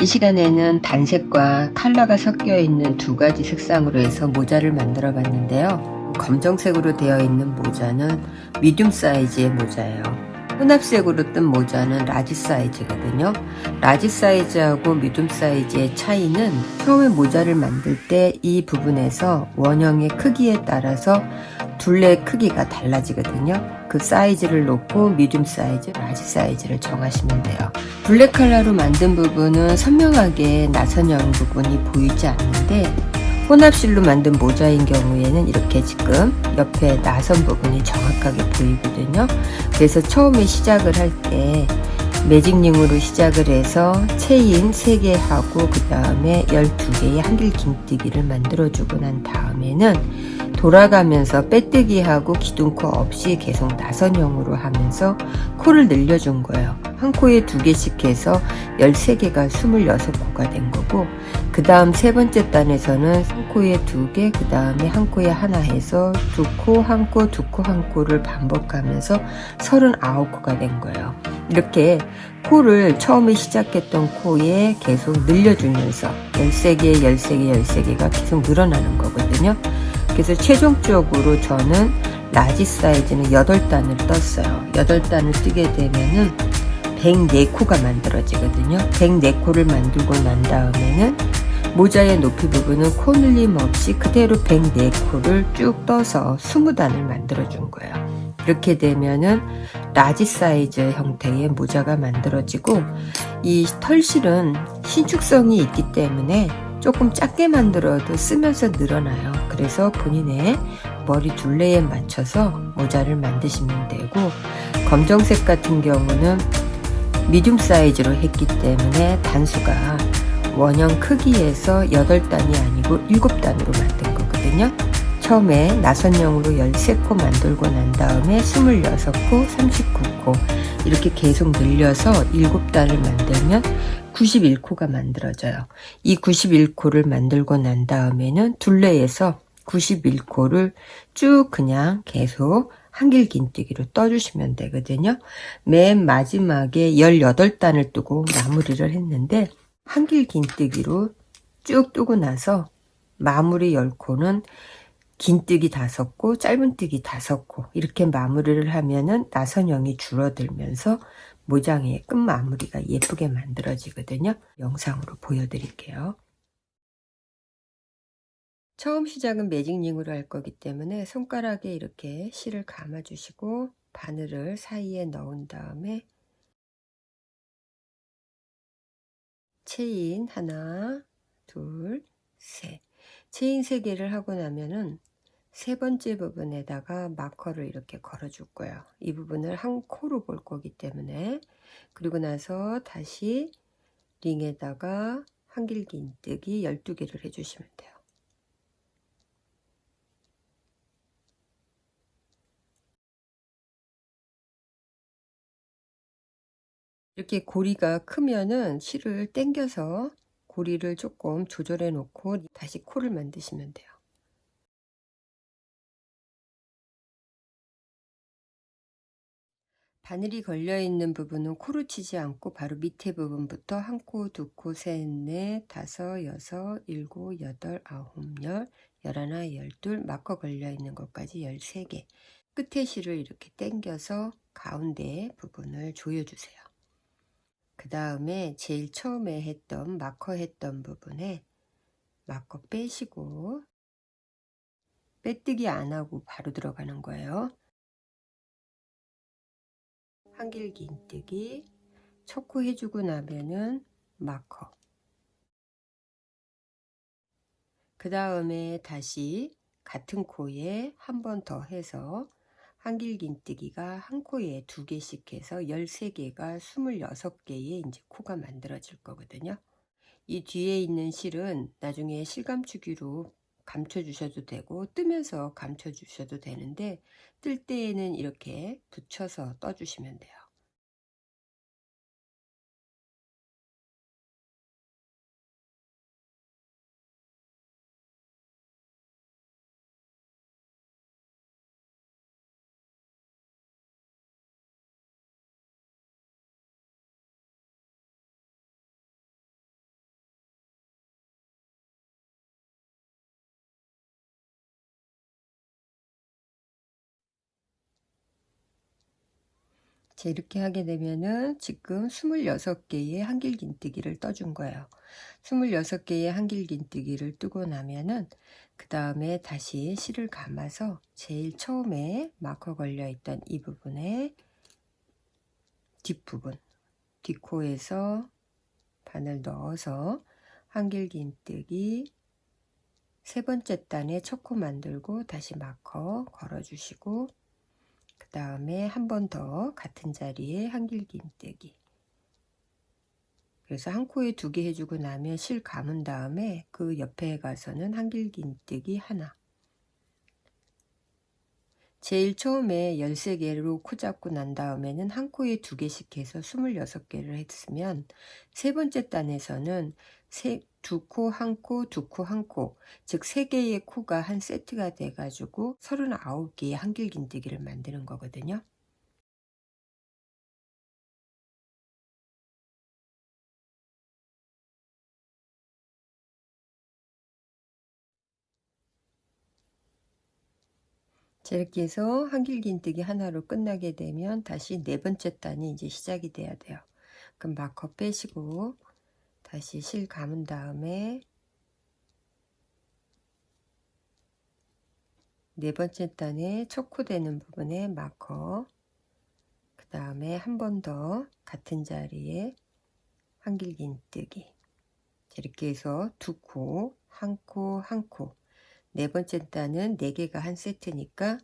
이 시간에는 단색과 컬러가 섞여 있는 두 가지 색상으로 해서 모자를 만들어 봤는데요. 검정색으로 되어 있는 모자는 미디움 사이즈의 모자예요. 혼합색으로 뜬 모자는 라지 사이즈거든요. 라지 사이즈하고 미디움 사이즈의 차이는 처음에 모자를 만들 때 이 부분에서 원형의 크기에 따라서 둘레의 크기가 달라지거든요. 그 사이즈를 놓고 미디움 사이즈, 라지 사이즈를 정하시면 돼요. 블랙 컬러로 만든 부분은 선명하게 나선형 부분이 보이지 않는데 혼합실로 만든 모자인 경우에는 이렇게 지금 옆에 나선 부분이 정확하게 보이거든요. 그래서 처음에 시작을 할 때 매직링으로 시작을 해서 체인 3개 하고 그 다음에 12개의 한길 긴뜨기를 만들어 주고 난 다음에는 돌아가면서 빼뜨기하고 기둥코 없이 계속 나선형으로 하면서 코를 늘려준 거예요. 한 코에 2개씩 해서 13개가 26코가 된 거고, 그 다음 세 번째 단에서는 한 코에 2개, 그 다음에 한 코에 하나 해서 2코, 한 코, 2코, 한 코를 반복하면서 39코가 된 거예요. 이렇게 코를 처음에 시작했던 코에 계속 늘려주면서 13개, 13개, 13개가 계속 늘어나는 거거든요. 그래서 최종적으로 저는 라지 사이즈는 8단을 떴어요. 8단을 뜨게 되면은 104코가 만들어지거든요. 104코를 만들고 난 다음에는 모자의 높이 부분은 코 늘림 없이 그대로 104코를 쭉 떠서 20단을 만들어 준 거예요. 이렇게 되면은 라지 사이즈 형태의 모자가 만들어지고, 이 털실은 신축성이 있기 때문에 조금 작게 만들어도 쓰면서 늘어나요. 그래서 본인의 머리 둘레에 맞춰서 모자를 만드시면 되고, 검정색 같은 경우는 미디움 사이즈로 했기 때문에 단수가 원형 크기에서 8단이 아니고 7단으로 만든 거거든요. 처음에 나선형으로 13코 만들고 난 다음에 26코, 39코 이렇게 계속 늘려서 7단을 만들면 91코가 만들어져요. 이 91코를 만들고 난 다음에는 둘레에서 91코를 쭉 그냥 계속 한길 긴뜨기로 떠주시면 되거든요. 맨 마지막에 18단을 뜨고 마무리를 했는데, 한길 긴뜨기로 쭉 뜨고 나서 마무리 10코는 긴뜨기 5코, 짧은뜨기 5코 이렇게 마무리를 하면은 나선형이 줄어들면서 모장의 끝 마무리가 예쁘게 만들어지거든요. 영상으로 보여드릴게요. 처음 시작은 매직링으로 할 거기 때문에 손가락에 이렇게 실을 감아 주시고 바늘을 사이에 넣은 다음에 체인 하나, 둘, 셋. 체인 3개를 하고 나면은 세 번째 부분에다가 마커를 이렇게 걸어 줄 거예요. 이 부분을 한 코로 볼 거기 때문에. 그리고 나서 다시 링에다가 한길 긴뜨기 12개를 해주시면 돼요. 이렇게 고리가 크면은 실을 당겨서 고리를 조금 조절해 놓고 다시 코를 만드시면 돼요. 바늘이 걸려 있는 부분은 코로 치지 않고 바로 밑에 부분부터 한 코, 두 코, 셋, 넷, 다섯, 여섯, 일곱, 여덟, 아홉, 열, 열하나, 열둘, 마커 걸려 있는 것까지 13개. 끝에 실을 이렇게 당겨서 가운데 부분을 조여주세요. 그 다음에 제일 처음에 했던 마커 했던 부분에 마커 빼시고, 빼뜨기 안 하고 바로 들어가는 거예요. 한길 긴뜨기, 첫 코 해주고 나면은 마커, 그 다음에 다시 같은 코에 한 번 더 해서 한길 긴뜨기가 한 코에 2개씩 해서 13개가 26개의 이제 코가 만들어질 거거든요. 이 뒤에 있는 실은 나중에 실감추기로 감춰 주셔도 되고 뜨면서 감춰 주셔도 되는데, 뜰 때에는 이렇게 붙여서 떠 주시면 돼요. 자, 이렇게 하게 되면은 지금 26개의 한길긴뜨기를 떠준 거예요. 26개의 한길긴뜨기를 뜨고 나면은 그 다음에 다시 실을 감아서 제일 처음에 마커 걸려 있던 이 부분에 뒷부분, 뒷코에서 바늘 넣어서 한길긴뜨기 세 번째 단에 첫 코 만들고 다시 마커 걸어주시고, 그 다음에 한 번 더 같은 자리에 한길긴뜨기. 그래서 한 코에 2개 해주고 나면 실 감은 다음에 그 옆에 가서는 한길긴뜨기 하나. 제일 처음에 13개로 코 잡고 난 다음에는 한 코에 2개씩 해서 26개를 했으면 세 번째 단에서는 2코, 1코, 2코, 1코, 즉 3개의 코가 한 세트가 돼가지고 39개의 한길긴뜨기를 만드는 거거든요. 자, 이렇게 해서 한길긴뜨기 하나로 끝나게 되면 다시 네 번째 단이 이제 시작이 돼야 돼요. 그럼 마커 빼시고 다시 실 감은 다음에 네 번째 단에 첫 코 되는 부분에 마커, 그 다음에 한 번 더 같은 자리에 한길긴뜨기. 이렇게 해서 2코, 1코, 1코. 네 번째 단은 4개가 한 세트니까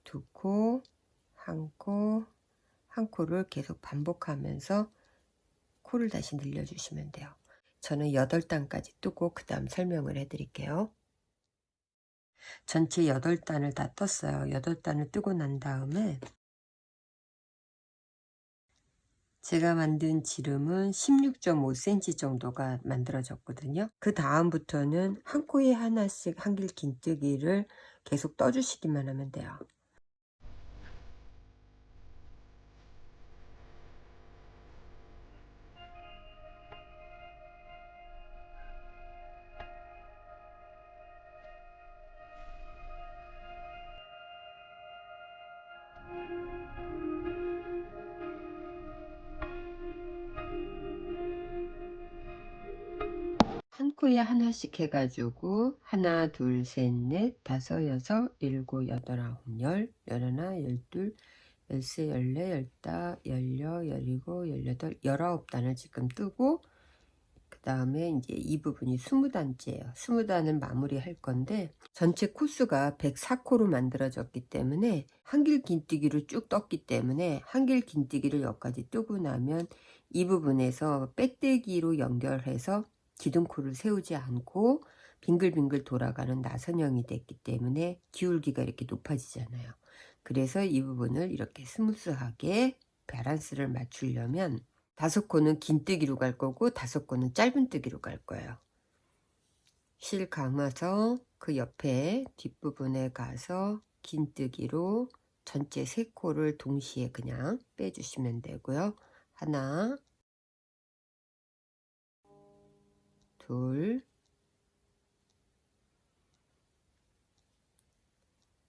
2코, 1코, 1코를 계속 반복하면서 코를 다시 늘려주시면 돼요. 저는 8단까지 뜨고 그 다음 설명을 해드릴게요. 전체 8단을 다 떴어요. 8단을 뜨고 난 다음에 제가 만든 지름은 16.5cm 정도가 만들어졌거든요. 그 다음부터는 한 코에 하나씩 한길긴뜨기를 계속 떠주시기만 하면 돼요. 한 코에 하나씩 해가지고 하나, 둘, 셋, 넷, 다섯, 여섯, 일곱, 여덟, 아홉, 열, 열하나, 열둘, 열세, 열네, 열다, 열여, 열일곱, 열여덟, 19단을 지금 뜨고, 그 다음에 이제 이 부분이 20단째예요. 20단을 마무리할 건데 전체 코수가 104코로 만들어졌기 때문에 한길긴뜨기로 쭉 떴기 때문에 한길긴뜨기를 여기까지 뜨고 나면 이 부분에서 빼떼기로 연결해서 기둥코를 세우지 않고 빙글빙글 돌아가는 나선형이 됐기 때문에 기울기가 이렇게 높아지잖아요. 그래서 이 부분을 이렇게 스무스하게 밸런스를 맞추려면 5코는 긴뜨기로 갈 거고 5코는 짧은뜨기로 갈 거예요. 실 감아서 그 옆에 뒷부분에 가서 긴뜨기로 전체 3코를 동시에 그냥 빼주시면 되고요. 하나, 둘,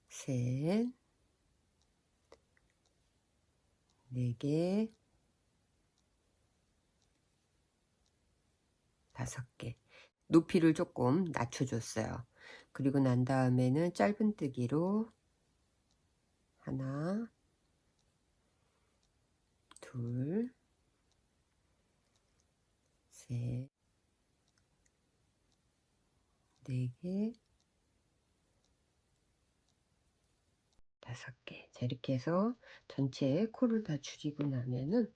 셋, 4개, 5개. 높이를 조금 낮춰줬어요. 그리고 난 다음에는 짧은뜨기로 하나, 둘, 셋, 4개, 5개. 자, 이렇게 해서 전체 코를 다 줄이고 나면은